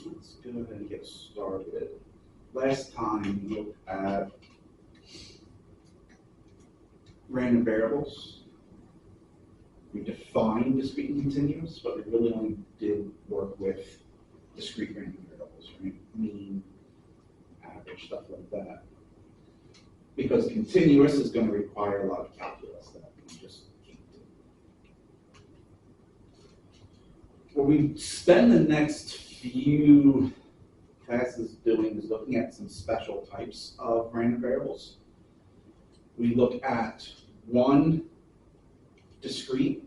Let's go ahead and get started. Last time we looked at random variables. We defined discrete and continuous, but we really only did work with discrete random variables, right? Mean, average, stuff like that. Because continuous is going to require a lot of calculus that we just can't do. What we spend the next few classes doing is looking at some special types of random variables. We look at one discrete,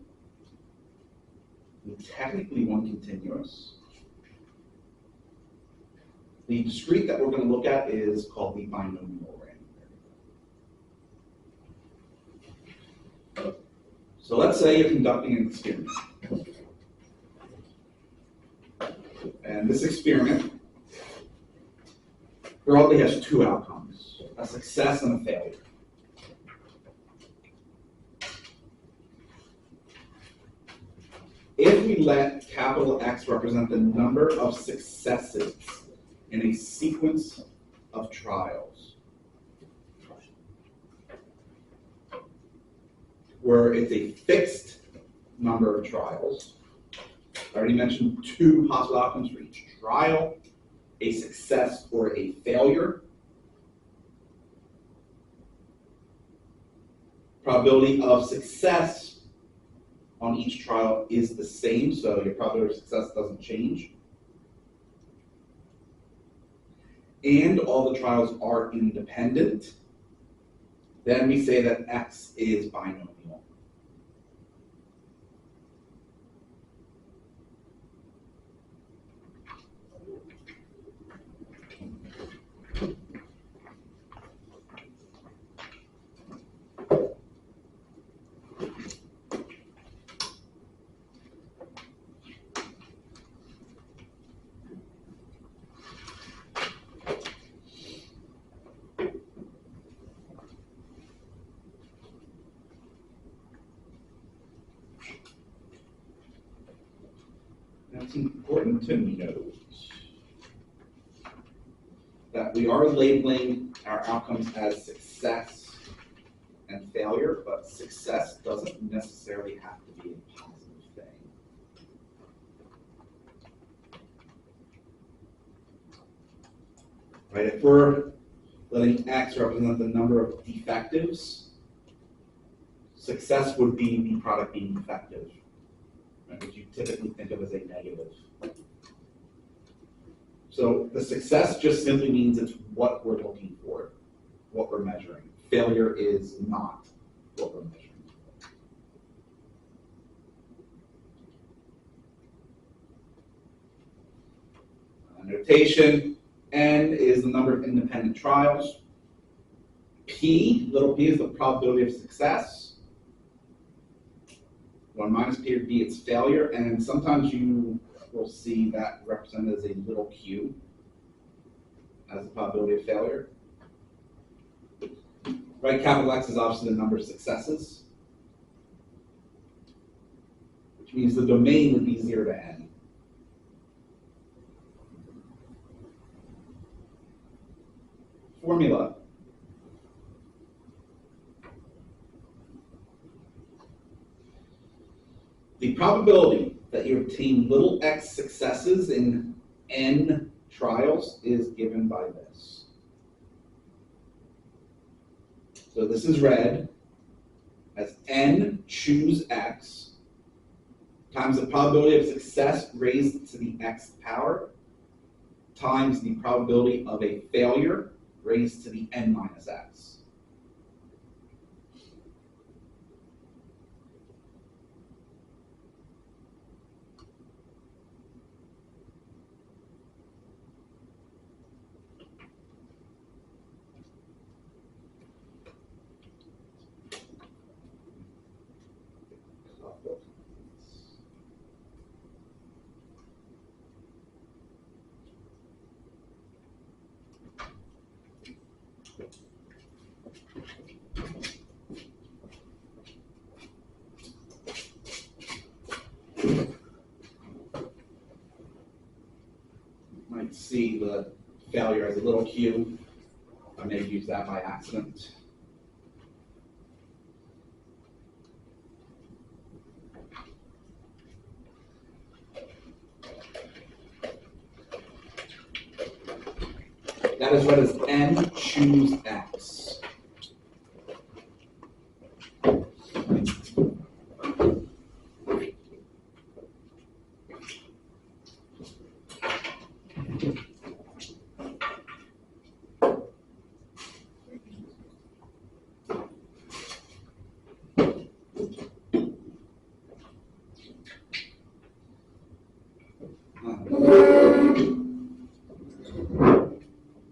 and technically one continuous. The discrete that we're going to look at is called the binomial random variable. So let's say you're conducting an experiment. And this experiment broadly has two outcomes, a success and a failure. If we let capital X represent the number of successes in a sequence of trials, where it's a fixed number of trials, I already mentioned two possible outcomes for each trial, a success or a failure. Probability of success on each trial is the same, so your probability of success doesn't change. And all the trials are independent. Then we say that X is binomial. It's important to note that we are labeling our outcomes as success and failure, but success doesn't necessarily have to be a positive thing. Right? If we're letting X represent the number of defectives, success would be the product being defective, which you typically think of as a negative. So the success just simply means it's what we're looking for, what we're measuring. Failure is not what we're measuring. Notation, N is the number of independent trials. P, little p, is the probability of success. 1 minus P or D, it's failure, and sometimes you will see that represented as a little q as the probability of failure. Right, capital X is obviously the number of successes, which means the domain would be 0 to n. Formula. The probability that you obtain little x successes in n trials is given by this. So this is read as n choose x times the probability of success raised to the xth power times the probability of a failure raised to the n minus x. can see the failure as a little q. I may have used that by accident. That is read as n choose x.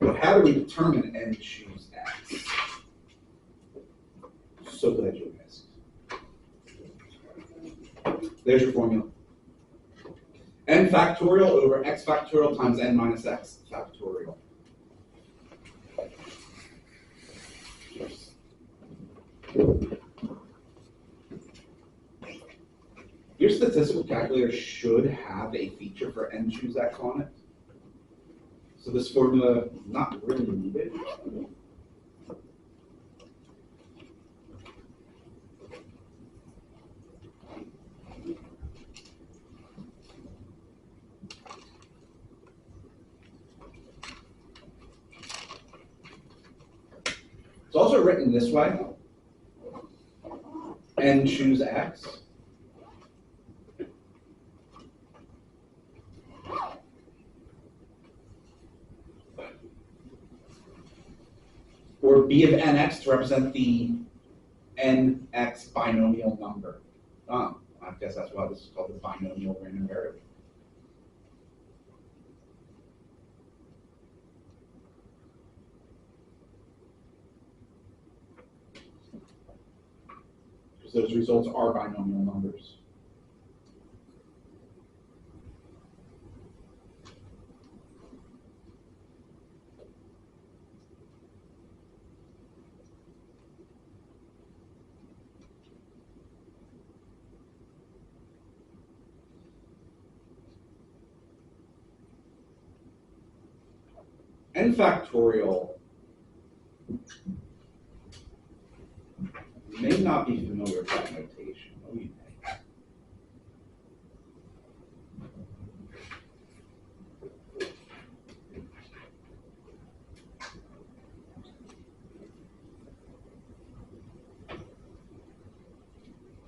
But how do we determine n choose x? So glad you asked. There's your formula. N factorial over x factorial times n minus x factorial. Your statistical calculator should have a feature for n choose x on it. So this formula is not really needed. It's also written this way, n choose x. Or b of nx to represent the nx binomial number. I guess that's why this is called the binomial random variable. Because those results are binomial numbers. N factorial may not be familiar with that notation. What do you think?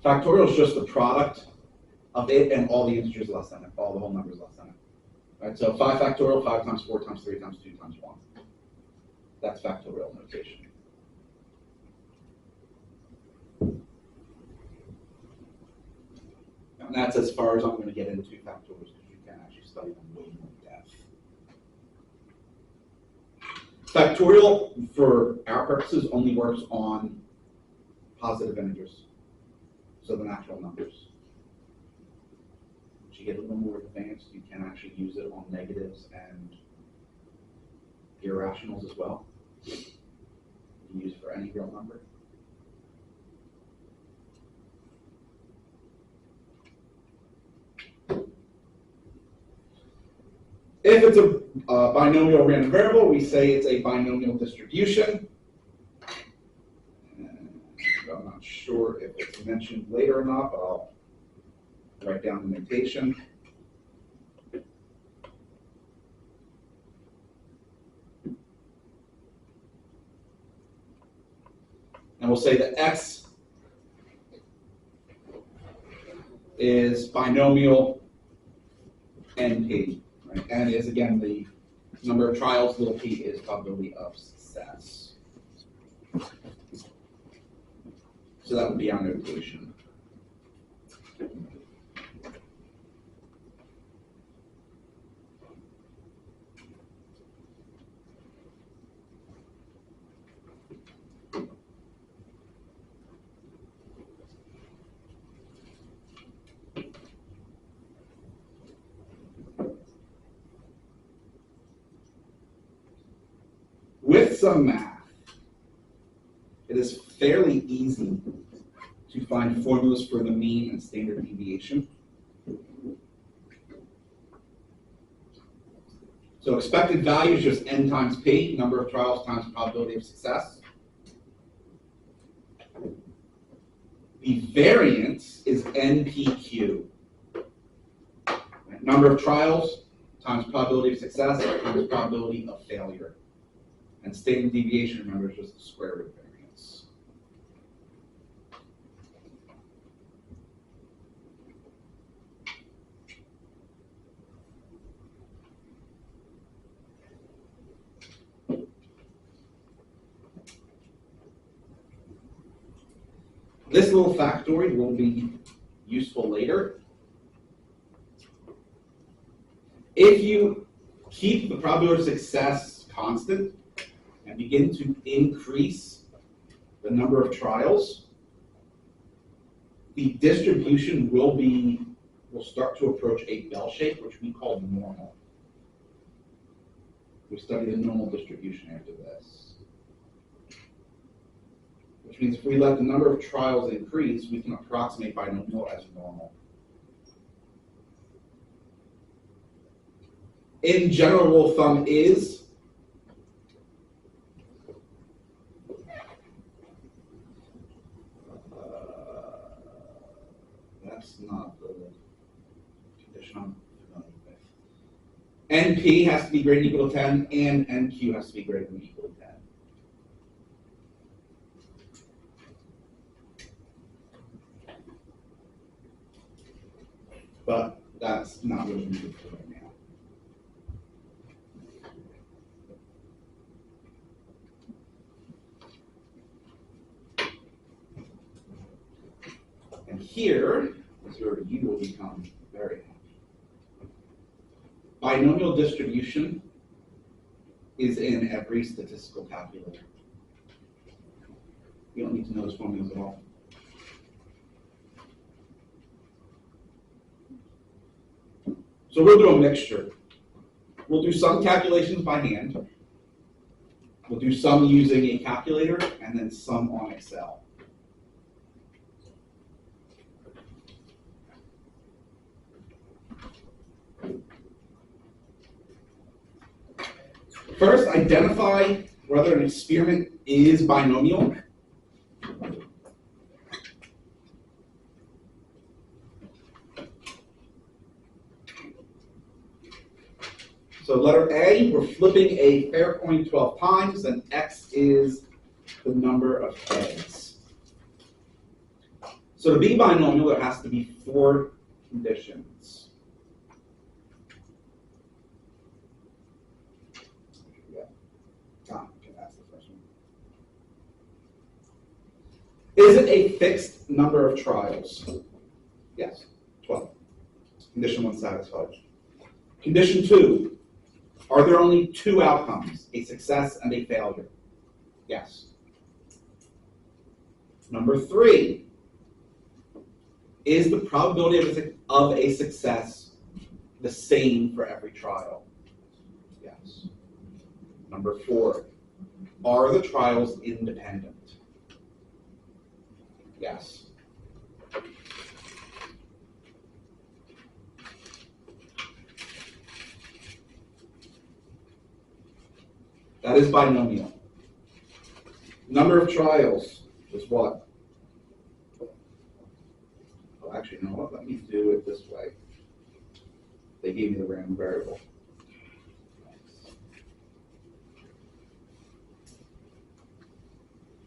Factorial is just the product of it and all the integers less than it, all the whole numbers less than it. Right, so 5 factorial, 5 times 4 times 3 times 2 times 1. That's factorial notation. And that's as far as I'm going to get into factorials because you can actually study them way more in depth. Factorial, for our purposes, only works on positive integers, so the natural numbers. As you get a little more advanced, you can actually use it on negatives and irrationals as well. You can use it for any real number. If it's a binomial random variable, we say it's a binomial distribution. And I'm not sure if it's mentioned later or not, but I'll write down the notation. And we'll say that x is binomial NP. Right? N is, again, the number of trials, little p is probability of success. So that would be our notation. With some math, it is fairly easy to find formulas for the mean and standard deviation. So expected value is just n times p, number of trials times probability of success. The variance is npq. Number of trials times probability of success times probability of failure. And standard deviation, remember, is just the square root variance. This little factoid will be useful later. If you keep the probability of success constant and begin to increase the number of trials, the distribution will start to approach a bell shape, which we call normal. We study the normal distribution after this. Which means if we let the number of trials increase, we can approximate binomial as normal. In general, rule of thumb is that's not the condition I'm familiar with. NP has to be greater than or equal to 10, and NQ has to be greater than or equal to 10. But that's not really needed for right now. And here is where you will become very happy. Binomial distribution is in every statistical calculator. You don't need to know those formulas at all. So we'll do a mixture. We'll do some calculations by hand. We'll do some using a calculator, and then some on Excel. First, identify whether an experiment is binomial. So letter A, we're flipping a fair coin 12 times, and X is the number of heads. So to be binomial, there has to be 4 conditions. Okay, that's the first one. Is it a fixed number of trials? Yes, 12. Condition 1 satisfied. Condition 2. Are there only 2 outcomes, a success and a failure? Yes. Number 3, is the probability of a success the same for every trial? Yes. Number 4, are the trials independent? Yes. That is binomial. Number of trials is what? Well, actually, you know what? Let me do it this way. They gave me the random variable.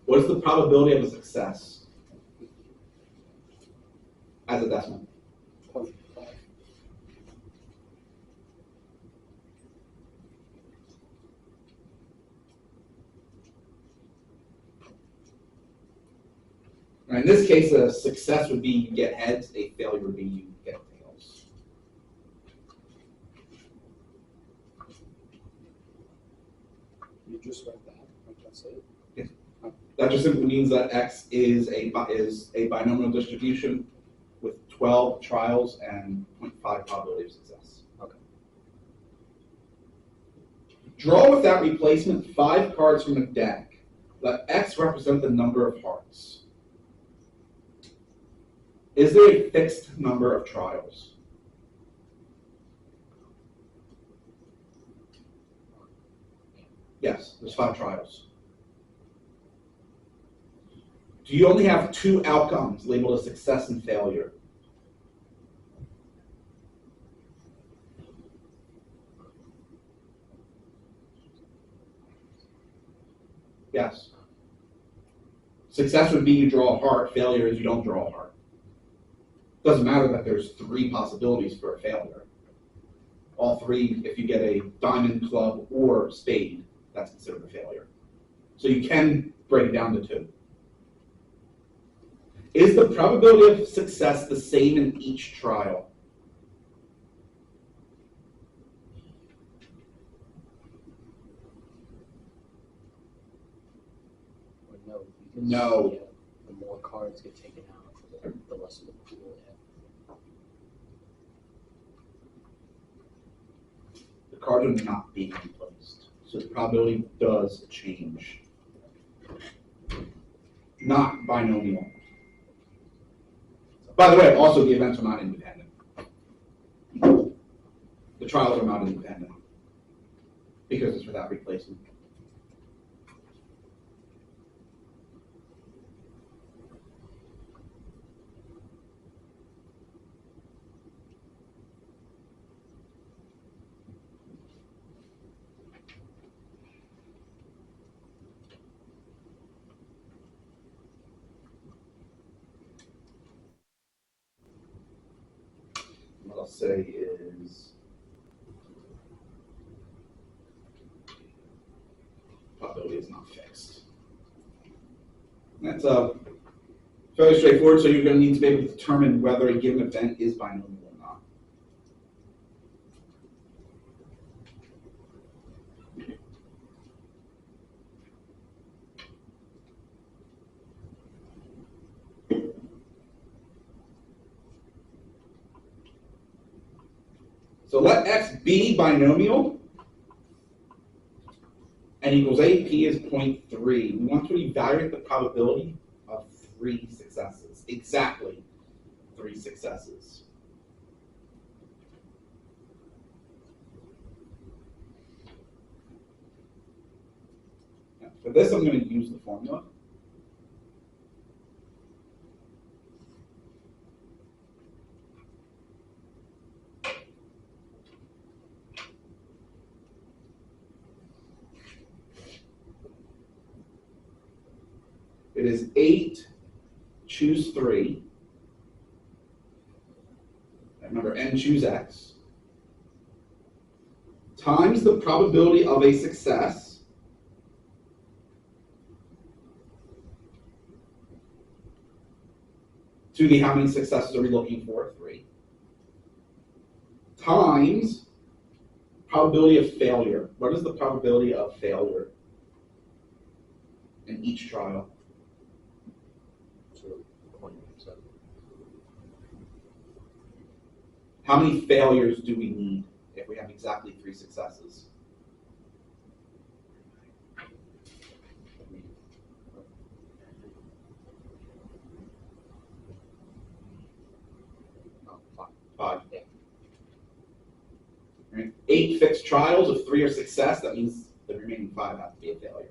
What is the probability of a success as a decimal? 0.5. In this case, a success would be you get heads, a failure would be you get tails. You just read that. That's it. Yes. That just simply means that X is a binomial distribution with 12 trials and 0.5 probability of success. Okay. Draw without replacement 5 cards from a deck. Let X represent the number of hearts. Is there a fixed number of trials? Yes, there's 5 trials. Do you only have 2 outcomes labeled as success and failure? Yes. Success would be you draw a heart. Failure is you don't draw a heart. Doesn't matter that there's 3 possibilities for a failure. All 3, if you get a diamond, club, or spade, that's considered a failure. So you can break it down to 2. Is the probability of success the same in each trial? Or no, because No. yeah, the more cards get taken out, the less of the pool they have. The cards are not being replaced. So the probability does change. Not binomial. By the way, also the events are not independent. The trials are not independent because it's without replacement. What I'll say is probability is not fixed. That's fairly straightforward, so you're going to need to be able to determine whether a given event is binomial or not. So let x be binomial, n equals 8, p is 0.3. We want to evaluate the probability of 3 successes, exactly 3 successes. Now, for this, I'm going to use the formula. It is 8, choose 3. Remember, n choose x, times the probability of a success to the how many successes are we looking for? 3. Times probability of failure. What is the probability of failure in each trial? 0.7. How many failures do we need if we have exactly 3 successes? Oh, 5. 5. Yeah. Right? 8 fixed trials, if 3 are success, that means the remaining 5 have to be a failure.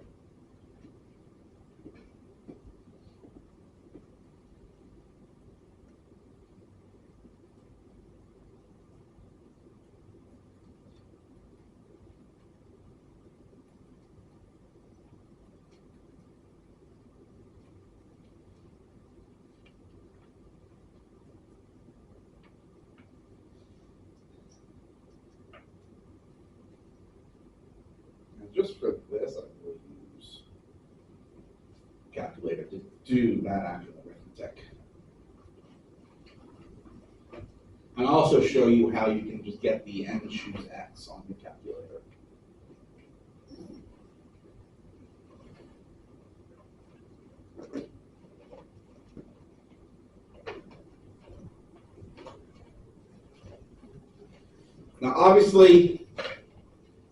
And just for this, I will use a calculator to do that actual arithmetic. And I'll also show you how you can just get the n choose x on your calculator. Now, obviously,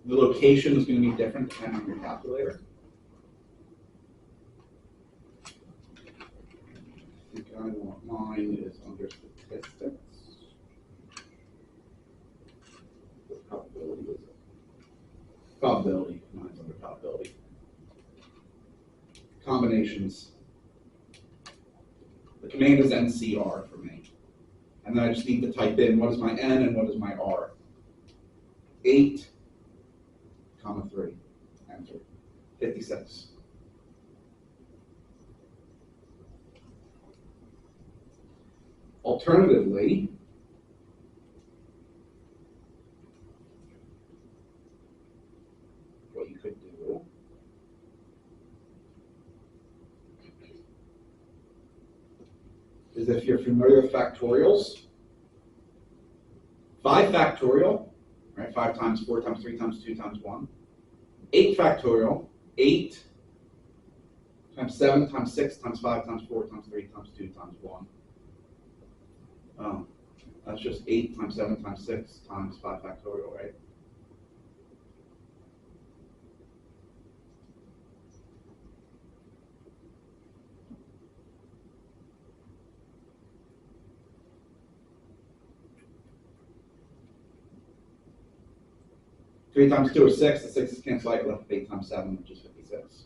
the location is going to be different depending on your calculator. I think I want mine is under statistics. What probability is it? Probability. Mine's under probability. Combinations. The command is NCR for me. And then I just need to type in what is my N and what is my R. 8, 3, enter. 56. Alternatively, what you could do is, if you're familiar with factorials, 5 factorial, right? 5 times 4 times 3 times 2 times 1. 8 factorial, 8 times 7 times 6 times 5 times 4 times 3 times 2 times 1. That's just 8 times 7 times 6 times 5 factorial, right? Three times 2 is 6. The 6 is cancelled out. Left 8 times 7, which is 56.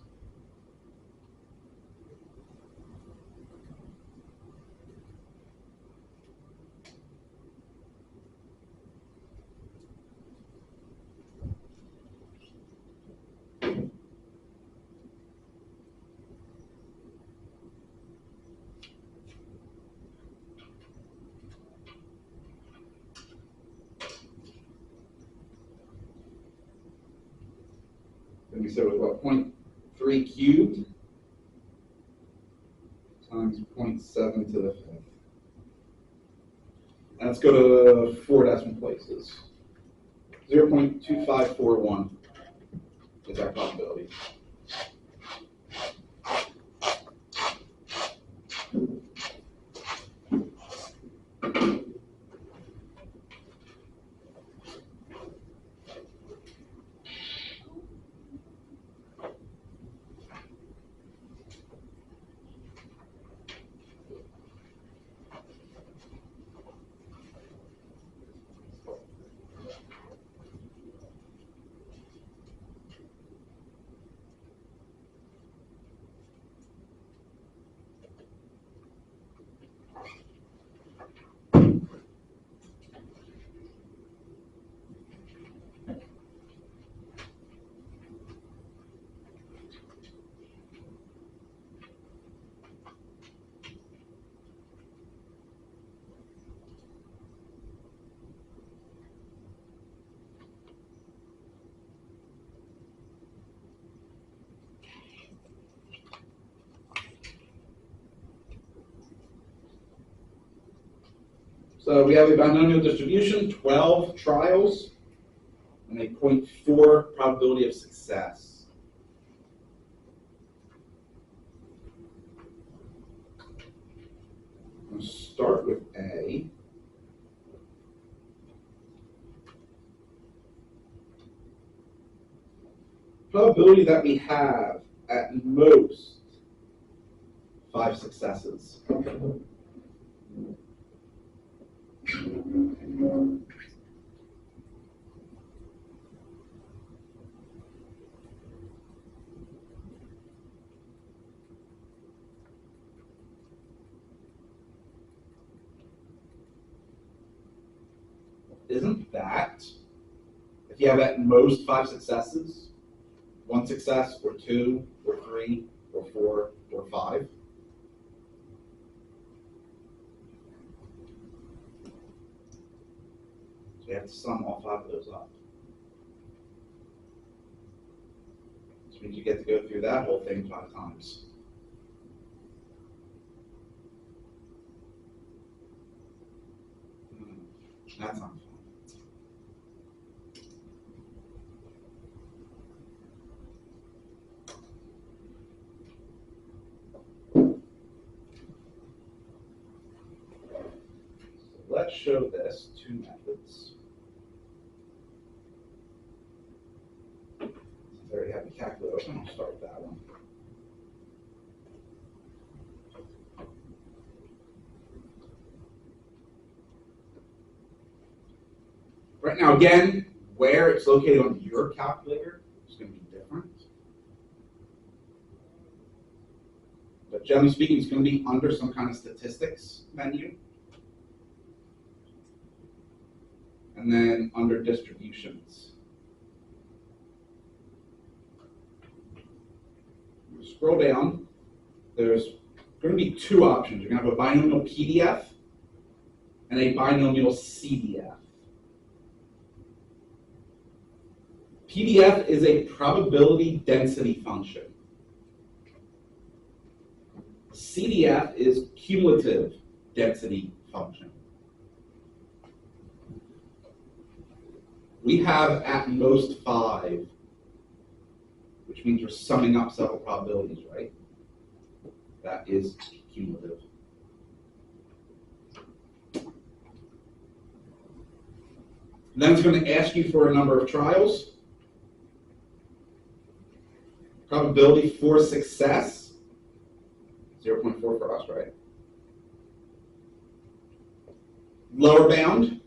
Then we said it was what, 0.3 cubed times 0.7 to the 5th. And let's go to 4 decimal places. 0.2541 is our probability. So we have a binomial distribution, 12 trials, and a 0.4 probability of success. I'm going to start with A. Probability that we have at most 5 successes. Isn't that, if you have at most 5 successes, 1 success, or 2, or 3, or 4, or 5? So you have to sum all 5 of those up. Which means you get to go through that whole thing 5 times. That's not fun. Let's show this 2 methods. Since I already have the calculator open, I'll start with that one. Right now, again, where it's located on your calculator is going to be different. but generally speaking, it's going to be under some kind of statistics menu. And then under distributions. Scroll down, there's going to be two options. You're going to have a binomial PDF and a binomial CDF. PDF is a probability density function. CDF is cumulative density function. We have at most 5, which means we're summing up several probabilities, right? That is cumulative. Then it's going to ask you for a number of trials. Probability for success, 0.4 for us, right? Lower bound.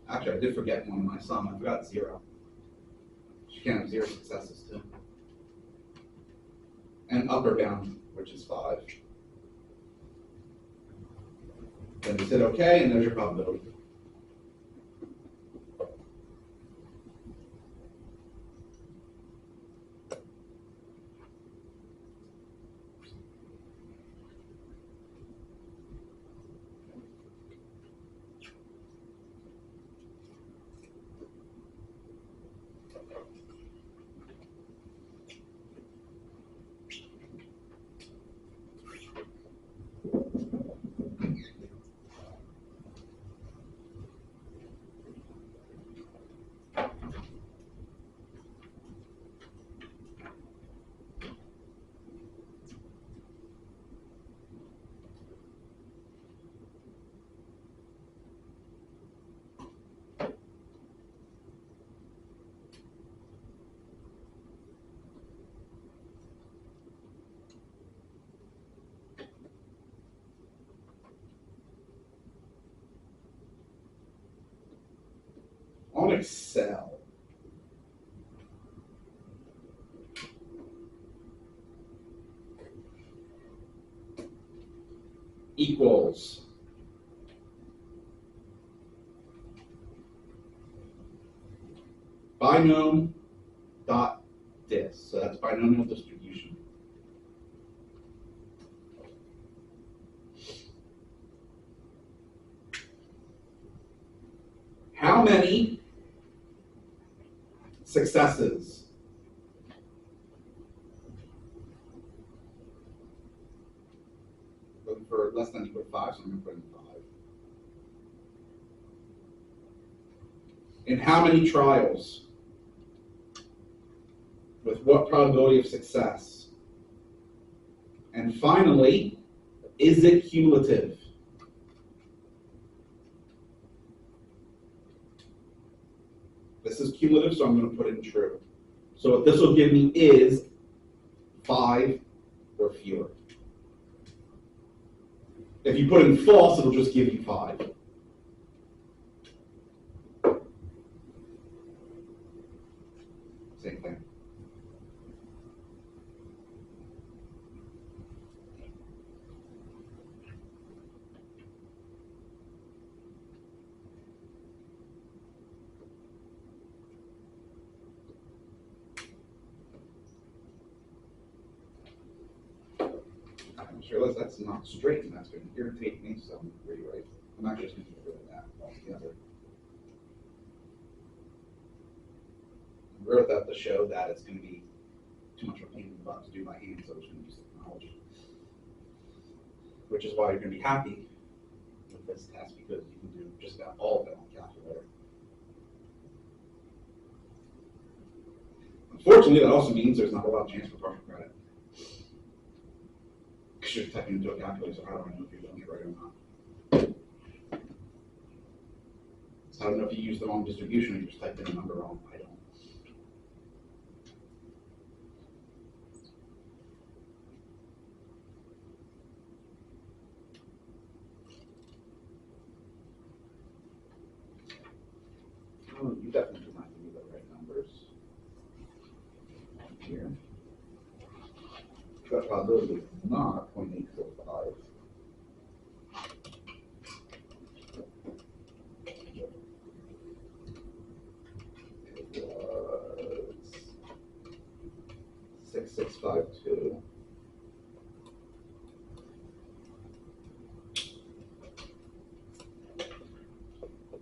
Actually, I did forget one in my sum. I forgot 0. You can have 0 successes too. And upper bound, which is 5. Then you hit OK, and there's your probability. On Excel, equals binom dot dis. So that's binomial distribution. How many successes looking for less than or equal to 5, so I'm going to put in 5. And how many trials? With what probability of success? And finally, is it cumulative? This is cumulative, so I'm going to put in true. So what this will give me is 5 or fewer. If you put in false, it'll just give you 5. Same thing. I just realized that's not straight, and that's going to irritate me, so I'm going to rewrite. I'm actually just going to get rid of that altogether. I wrote that to show that it's going to be too much of a pain in the butt to do by hand, so I'm just going to use technology. Which is why you're going to be happy with this test, because you can do just about all of it on calculator. Unfortunately, that also means there's not a lot of chance for partial credit. Because you're typing into a calculator, so how do I know if you're doing it right or not? So I don't know if you use the wrong distribution or you just typed in a number wrong. I don't. Oh, you definitely do not give me the right numbers. Here. that probability is not 0.845. It was 6652.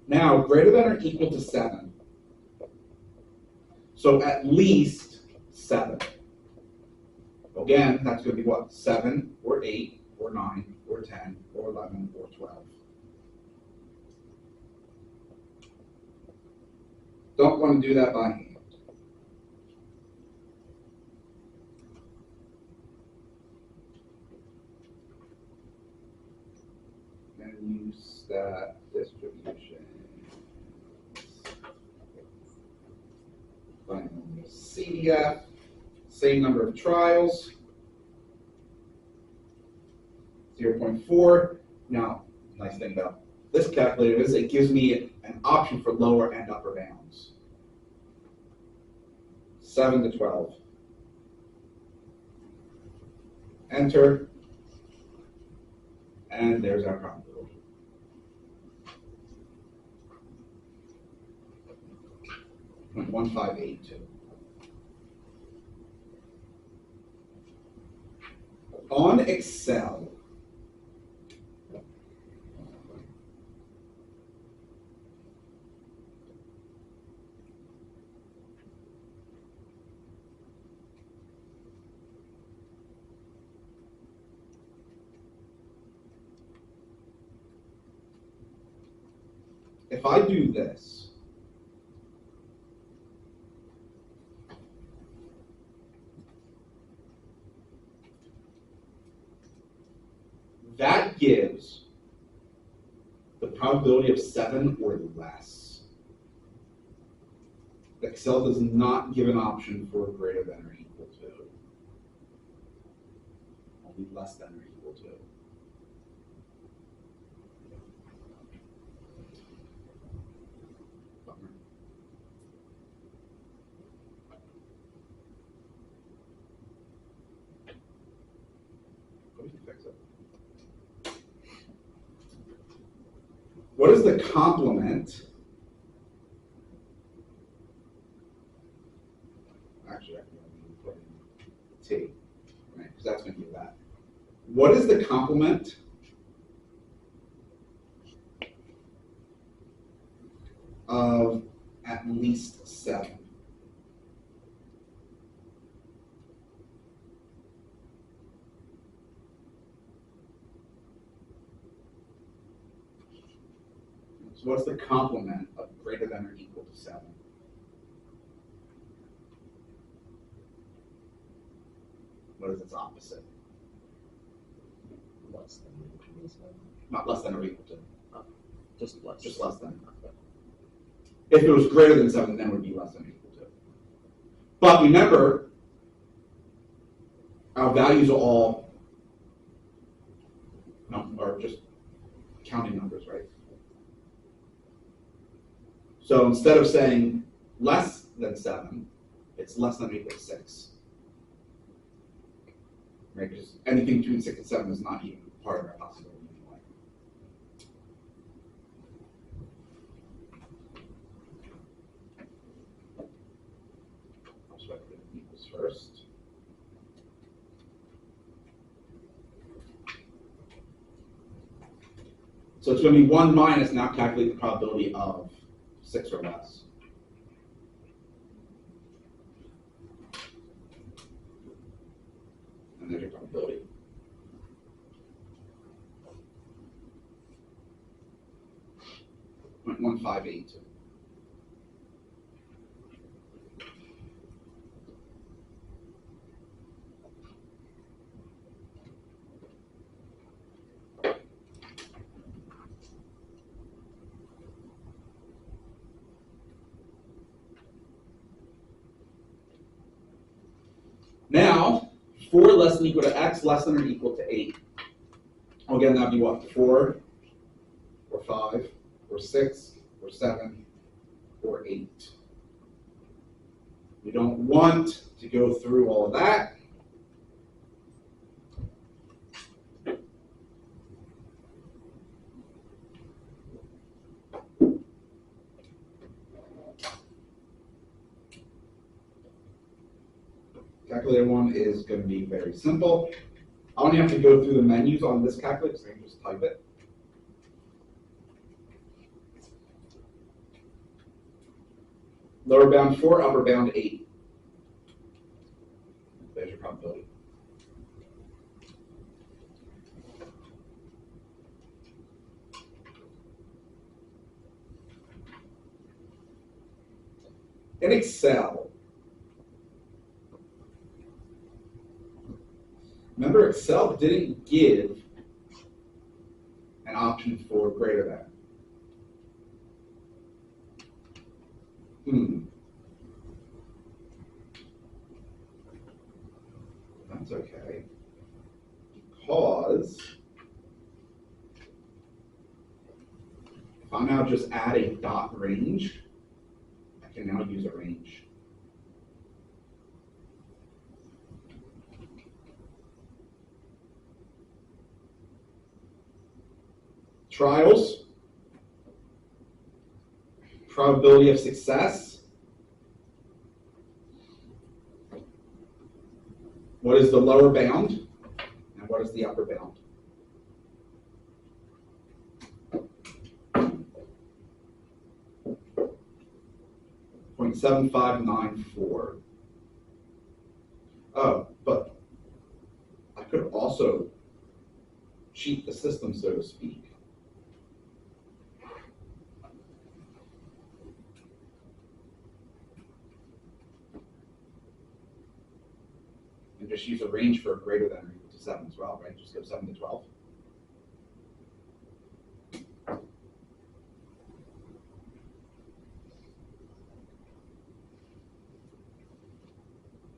Now, greater than or equal to 7. So at least 7. Again, that's going to be what? 7 or 8 or 9 or 10 or 11 or 12. Don't want to do that by hand. And use that distribution. Binomial CDF. Same number of trials. 0.4. Now, nice thing about this calculator is it gives me an option for lower and upper bounds. 7 to 12. Enter. And there's our probability. .1582. On Excel, if I do this, that gives the probability of 7 or less. Excel does not give an option for greater than or equal to. Only less than or equal to. Bummer. We can fix it. What is the complement? Actually, I can put in T, right? Because that's going to be that. What is the complement of at least 7? So what's the complement of greater than or equal to 7? What is its opposite? Less than or equal to 7? Not less than or equal to. Just less. Just less than. Okay. If it was greater than 7, then it would be less than or equal to. But remember, our values are all are just counting numbers, right? So instead of saying less than 7, it's less than or equal to 6. Right? Because anything between 6 and 7 is not even part of our possibility anyway. I'll just write the equals first. So it's going to be 1 minus, now calculate the probability of 6 or less. And there's your probability. .1582. Now, 4 less than or equal to x, less than or equal to 8. Again, that'd be what? 4, or 5, or 6, or 7, or 8. We don't want to go through all of that. calculator one is going to be very simple. I only have to go through the menus on this calculator, so I can just type it. Lower bound 4, upper bound 8. There's your probability. In Excel, remember Excel didn't give an option for greater than. That's okay. Because if I now just add a dot range, I can now use a range. Trials, probability of success. What is the lower bound and what is the upper bound? .7594. Oh, but I could also cheat the system, so to speak. And just use a range for greater than or equal to 7 as well, right? Just go 7 to 12.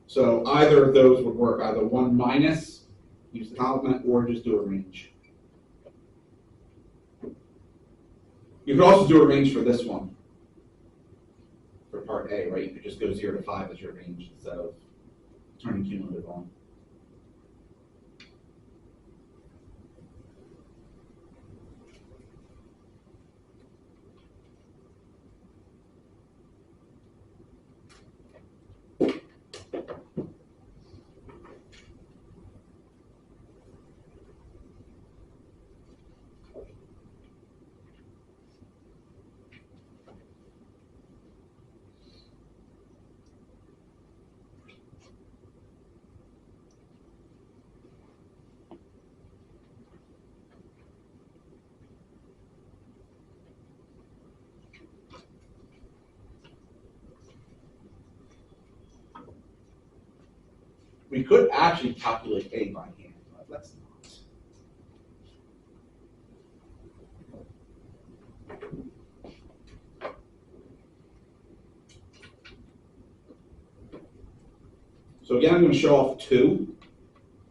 So either of those would work, either 1 minus, use the complement, or just do a range. You could also do a range for this one, for part A, right? You could just go 0 to 5 as your range instead of turning cumulative on. We could actually calculate A by hand, but let's not. So again, I'm going to show off 2.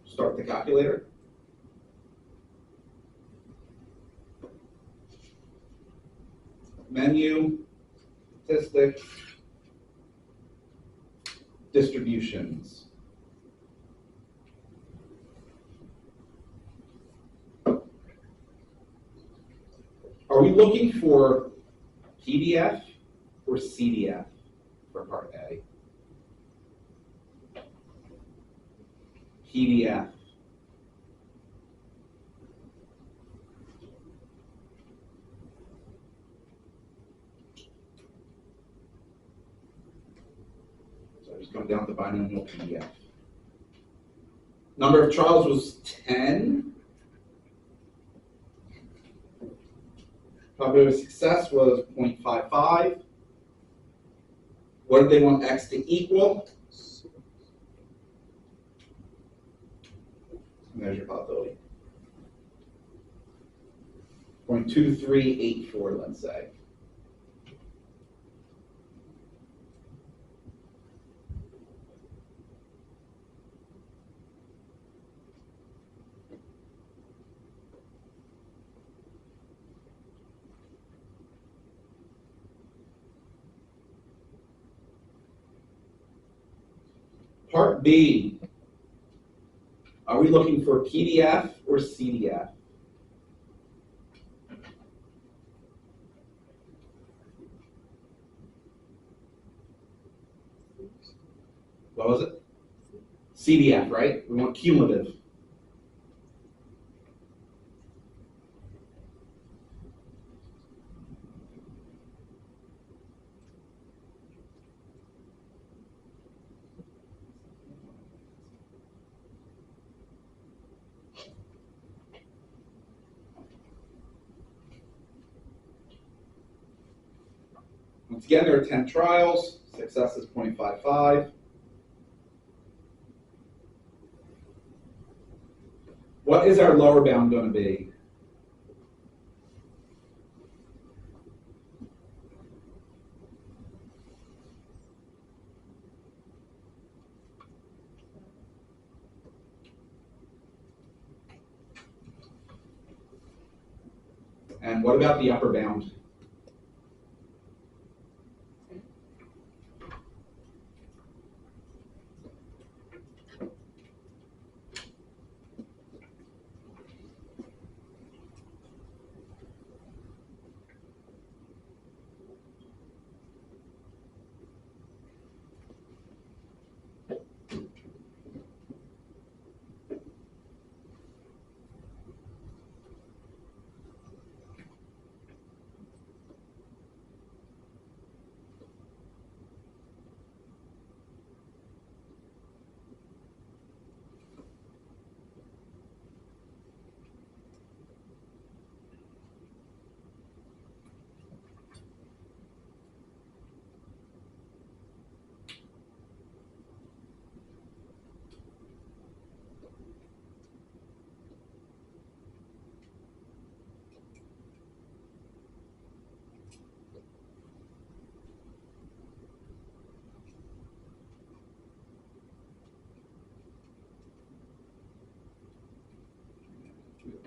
Start the calculator. Menu, statistics, distributions. Are we looking for PDF or CDF for part A? PDF. So just going down to binomial PDF. Number of trials was 10. Probability of success was 0.55. What did they want X to equal? There's your probability. 0.2384, let's say. Part B, are we looking for PDF or CDF? What was it? CDF, right? We want cumulative. Once again, there are 10 trials. Success is 0.55. What is our lower bound going to be? And what about the upper bound?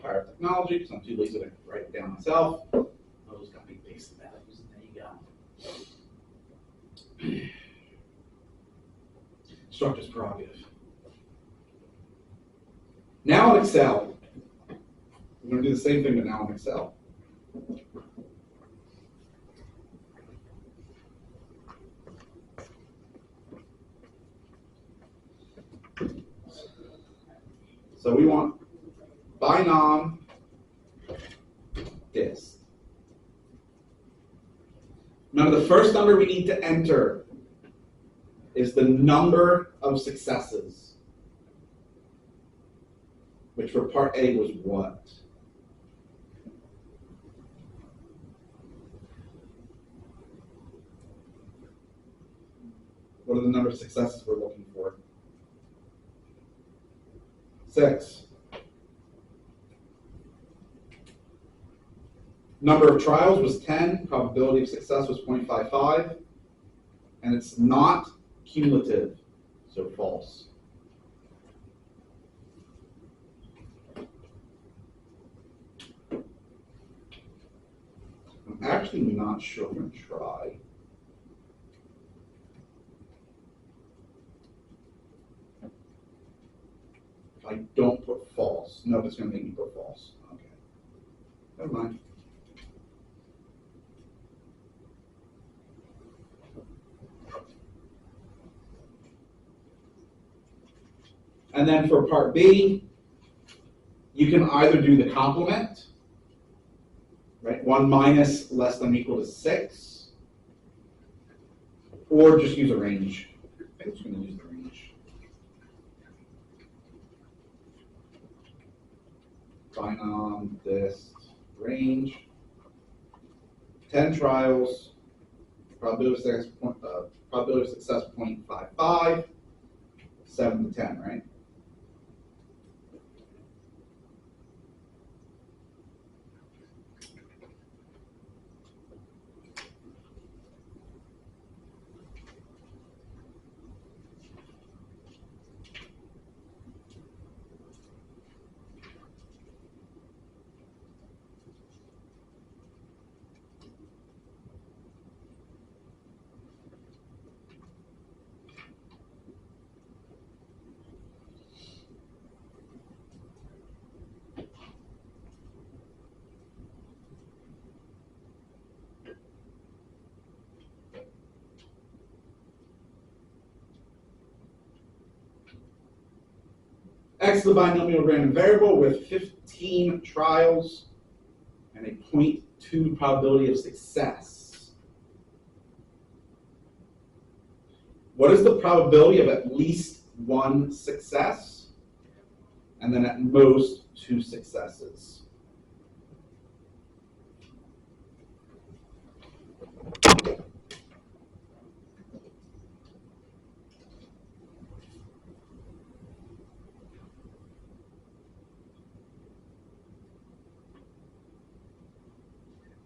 Power of technology, because I'm too lazy to write it down myself. Those got me based values, and there you go. Structure's prerogative. Now in Excel, we're going to do the same thing, but now in Excel. So we want binom dist. Remember, the first number we need to enter is the number of successes, which for part A was what? What are the number of successes we're looking for? 6. Number of trials was 10. Probability of success was 0.55. And it's not cumulative, so false. I'm actually not sure. I'm going to try. If I don't put false, no, it's going to make me put false. Okay. Never mind. And then for part B, you can either do the complement, right? 1 minus less than or equal to 6, or just use a range. I'm just going to use the range. Binom dist range. 10 trials, probability of success 0.55, 7 to 10, right? X is the binomial random variable with 15 trials and a 0.2 probability of success. What is the probability of at least one success? And then at most 2 successes.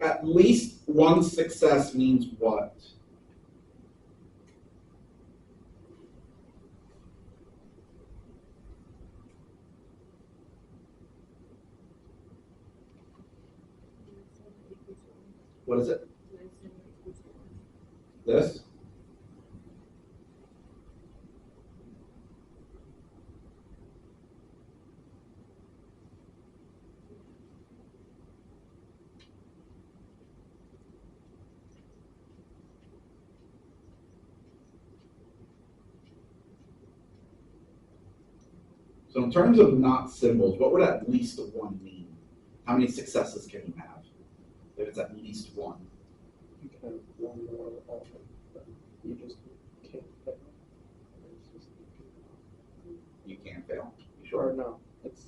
At least one success means what? What is it? This? So in terms of not symbols, what would at least one mean? How many successes can you have if it's at least one? You can have one more often, but you just can't fail. You can't fail. You Or sure? no, it's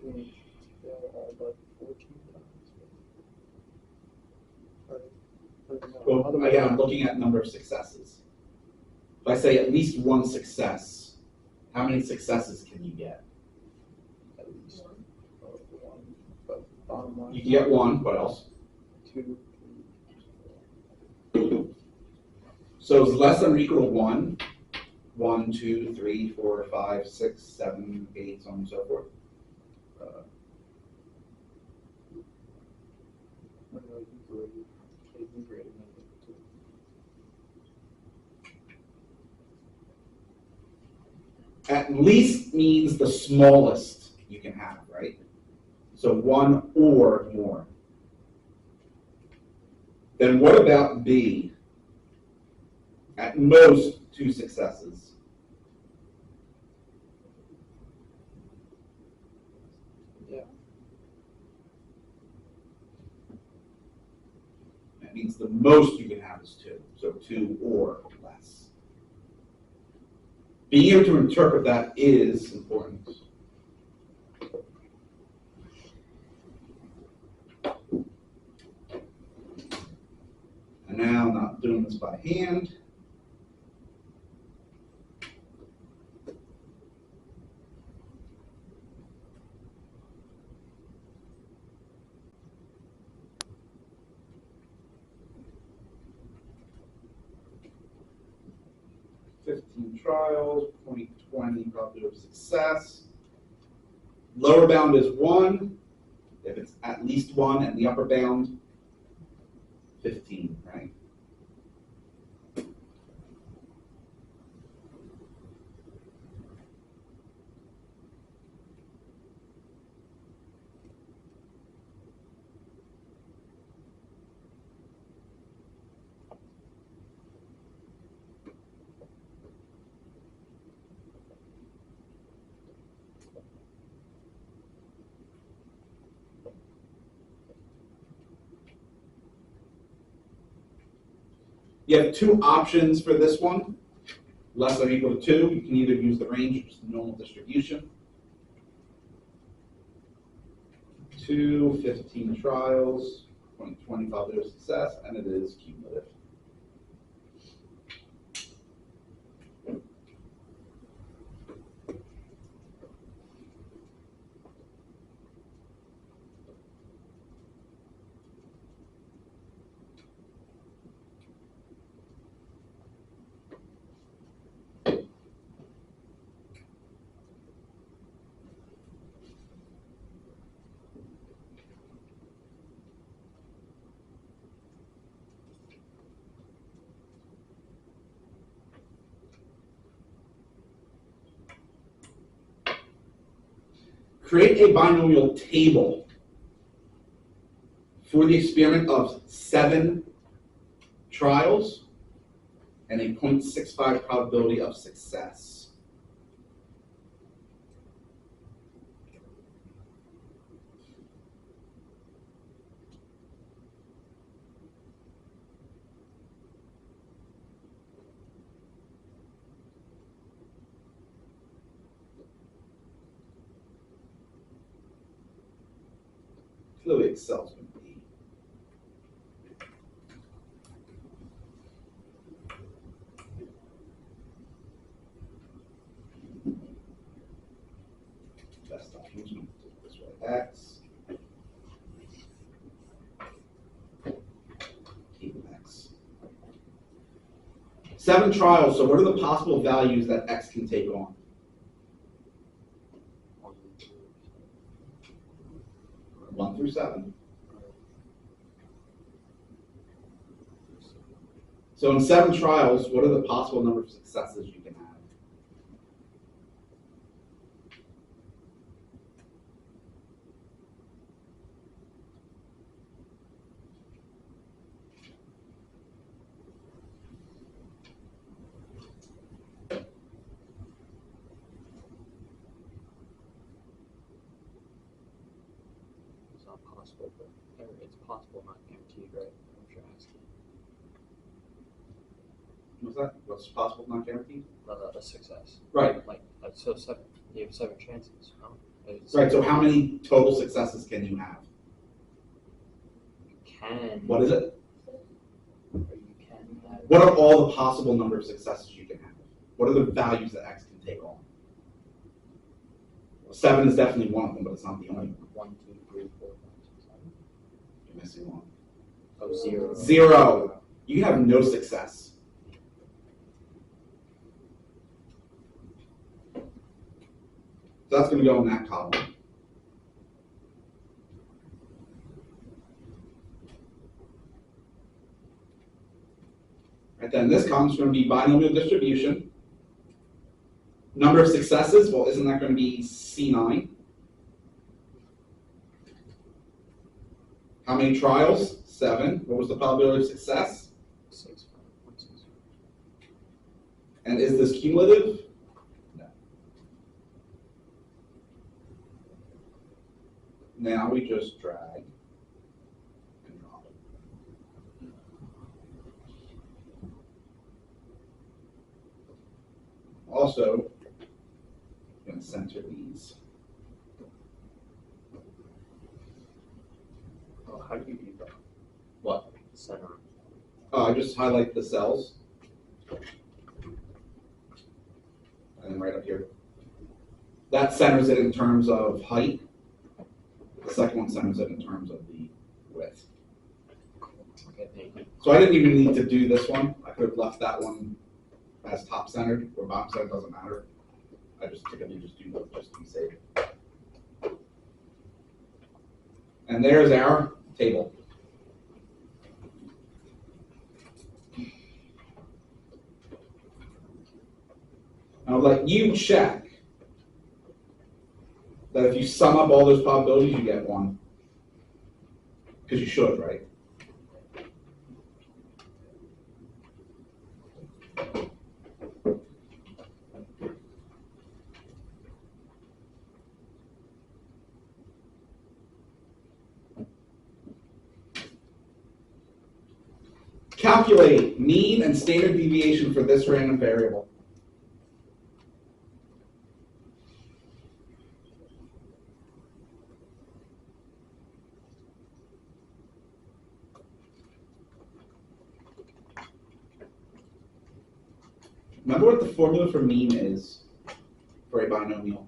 you can fail all but 14 times. Or no, Well, other way again, I'm around. looking at number of successes. If I say at least one success, how many successes can you get? At least one, but bottom line. You can get one. What else? 2, 3, So is less than or equal to 1? 1, 2, 3, 4, 5, 6, 7, 8, so on and so forth. or no, you greater than 2. At least means the smallest you can have, right? So 1 or more. Then what about B? At most 2 successes. Yeah. That means the most you can have is 2. So 2 or less. Being able to interpret that is important. And now I'm not doing this by hand. Trials, 0.20 probability of success. Lower bound is 1. If it's at least 1, and the upper bound, 15, right? You have 2 options for this one. Less than or equal to 2. You can either use the range or just the normal distribution. 2, 15 trials, 0.20 probability of success, and it is cumulative. Create a binomial table for the experiment of 7 trials and a 0.65 probability of success. Clearly Excel's going to be best option. This way, X. Table X. 7 trials, so what are the possible values that X can take on? 1 through 7. So in 7 trials, what are the possible number of successes you can have? It's not possible, but or it's possible, not guaranteed, right? I'm sure asking. What's that? What's possible, not guaranteed? A success. Right. Like so 7. You have 7 chances. No? Right. So how many total successes can you have? You can. What is it? Or you can have. What are all the possible number of successes you can have? What are the values that X can take on? 7 is definitely one of them, but it's not the only one. 1, 2, 3, 4, 5, 6, 7. You're missing one. Oh, 0. 0. You can have no success. So that's going to go in that column. Right, then this column is going to be binomial distribution. Number of successes, well, isn't that going to be C9? How many trials? 7. What was the probability of success? 6, 5, 1, 6. And is this cumulative? No. Now we just drag and drop it. Also, I'm going to center these. Oh, how do you do that? What? Center. I just highlight the cells. And then right up here. That centers it in terms of height. The second one centers it in terms of the width. Okay, thank you. So I didn't even need to do this one. I could have left that one as top centered or bottom centered, doesn't matter. I just typically just do both just to be safe. And there's our table. I'll let you check that if you sum up all those probabilities, you get 1. Because you should, right? Calculate mean and standard deviation for this random variable. Remember what the formula for mean is for a binomial.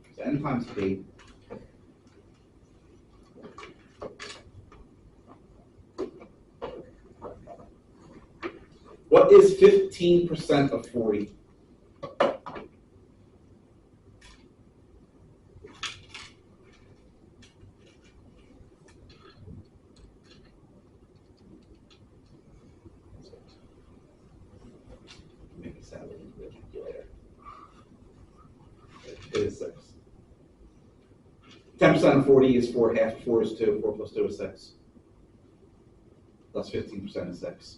It's n times p. What is 15% of 40? Maybe 7. It is 6. 10% of 40 is 4. Half of 4 is 2. 4 plus 2 is 6. Plus 15% is 6.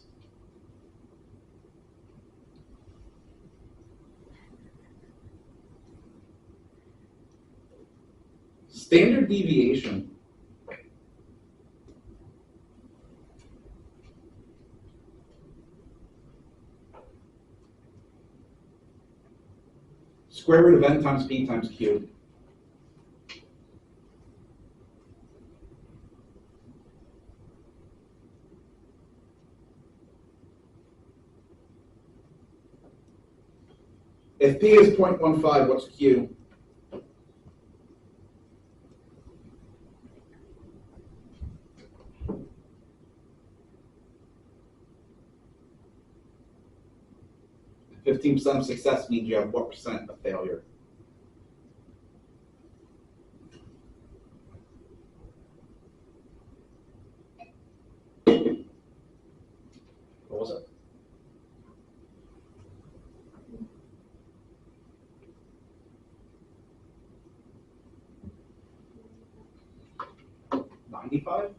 Standard deviation. Square root of n times p times q. If p is 0.15, what's q? If 15% of success means you have what percent of failure? What was it? $95?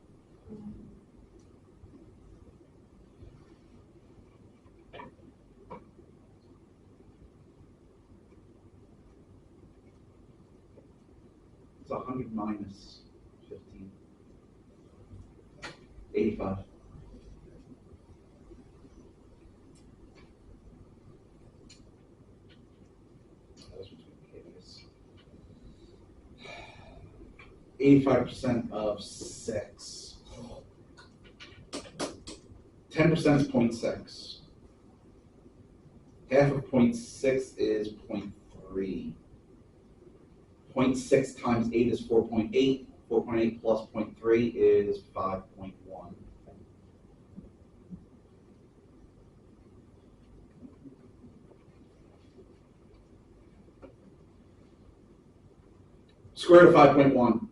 It's 100 minus 15. 85. That's what's going to be 85% of 6. 10% is 0.6. Half of 0.6 is 0.3. 0.6 times 8 is 4.8. 4.8 plus 0.3 is 5.1. Square root of 5.1.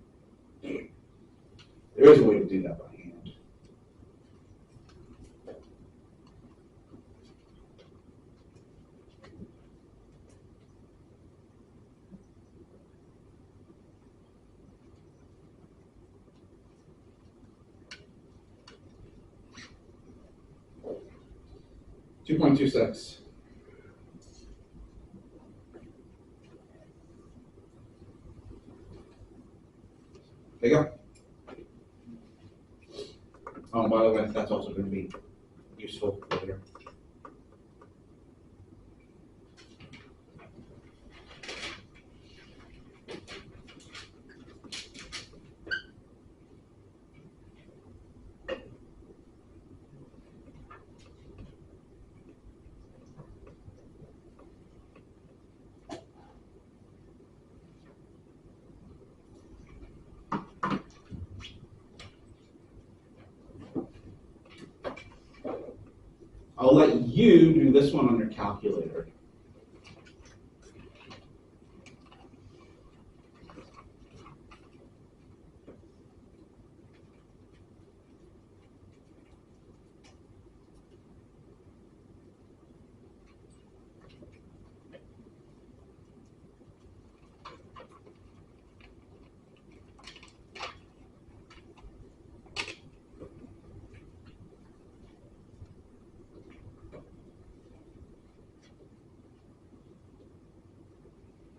There is a way to do that by hand. $2.26. There you go. Oh, by the way, that's also going to be useful later. I'll let you do this one on your calculator.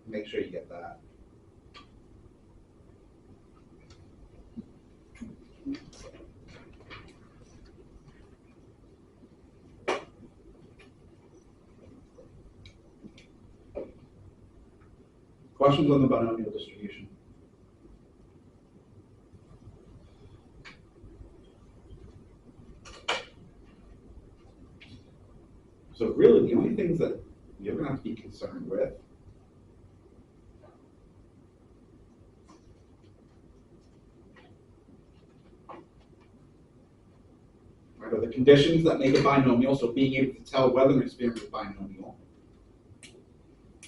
Make sure you get that. Questions on the binomial distribution? So really, the only things that you're going to have to be concerned with are the conditions that make it binomial, so being able to tell whether an experiment is binomial,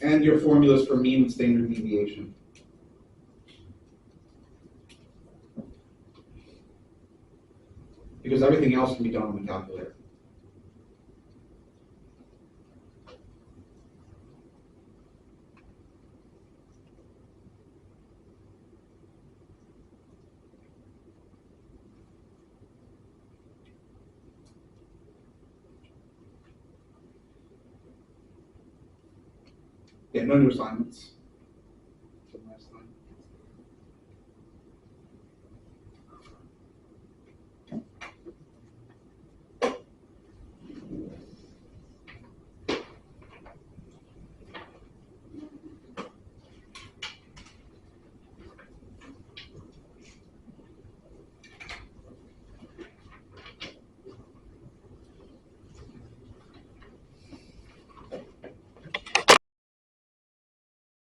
and your formulas for mean and standard deviation. Because everything else can be done on the calculator. Yeah, no new assignments.